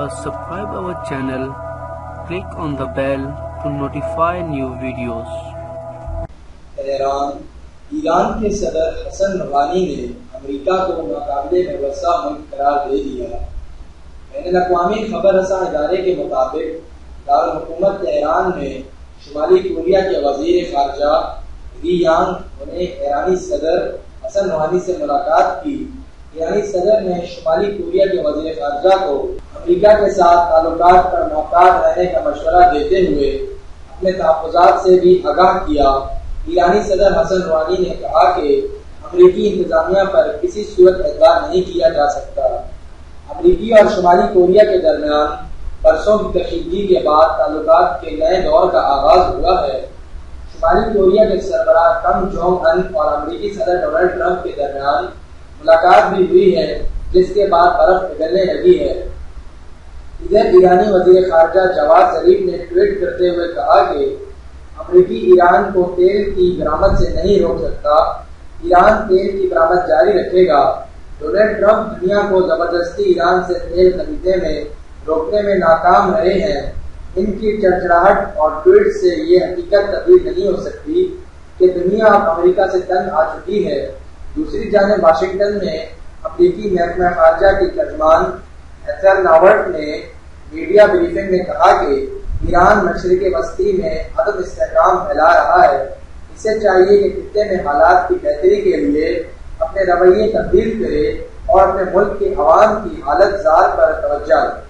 subscribe our channel, click on the bell to notify new videos. Iran کے صدر حسن روحانی نے امریکہ کو ناقابل بھروسہ ملک قرار دے دیا۔ بین الاقوامی خبر رساں ادارے کے مطابق دارالحکومت تہران میں شمالی کوریا کے وزیر خارجہ ری یانگ نے ایرانی صدر حسن روحانی سے ملاقات کی۔ ایرانی صدر نے شمالی کوریا کے وزیر خارجہ کو امریکہ کے ساتھ تعلقات پر محتاط رہنے کا مشورہ دیتے ہوئے اپنے تحفظات سے بھی آگاہ کیا۔ ایرانی صدر حسن روحانی نے کہا کہ امریکی انتظامیہ پر کسی صورت اعتبار نہیں کیا جا سکتا۔ امریکی اور شمالی کوریا کے درمیان برسوں کی کشیدگی کے بعد تعلقات کے نئے دور کا آغاز ہوا ہے۔ شمالی کوریا کے سربراہ کم جونگ ان اور امریکی صدر ڈونلڈ ٹرمپ کے درمیان ملاقات بھی ہوئی ہے، جس کے بعد برف پگھلنے لگی ہے۔ ادھر ایرانی وزیر خارجہ جواد ظریف نے ٹویٹ کرتے ہوئے کہا کہ امریکی ایران کو تیل کی برآمد سے نہیں روک سکتا، ایران تیل کی برآمد جاری رکھے گا۔ ڈونلڈ ٹرمپ دنیا کو زبردستی ایران سے تیل خریدنے میں روکنے میں ناکام رہے ہیں۔ ان کی چڑچڑاہٹ اور ٹویٹ سے یہ حقیقت تبدیل نہیں ہو سکتی کہ دنیا اب امریکہ سے تنگ آ چکی ہے۔ دوسری جانب واشنگٹن میں امریکی محکمہ خارجہ کی ترجمان ایتھر ناورٹ نے میڈیا بریفنگ میں کہا کہ ایران مشرق وسطی میں عدم استحکام پھیلا رہا ہے، اسے چاہیے کہ خطے میں حالات کی بہتری کے لیے اپنے رویے تبدیل کرے اور اپنے ملک کے عوام کی حالت زار پر توجہ دے۔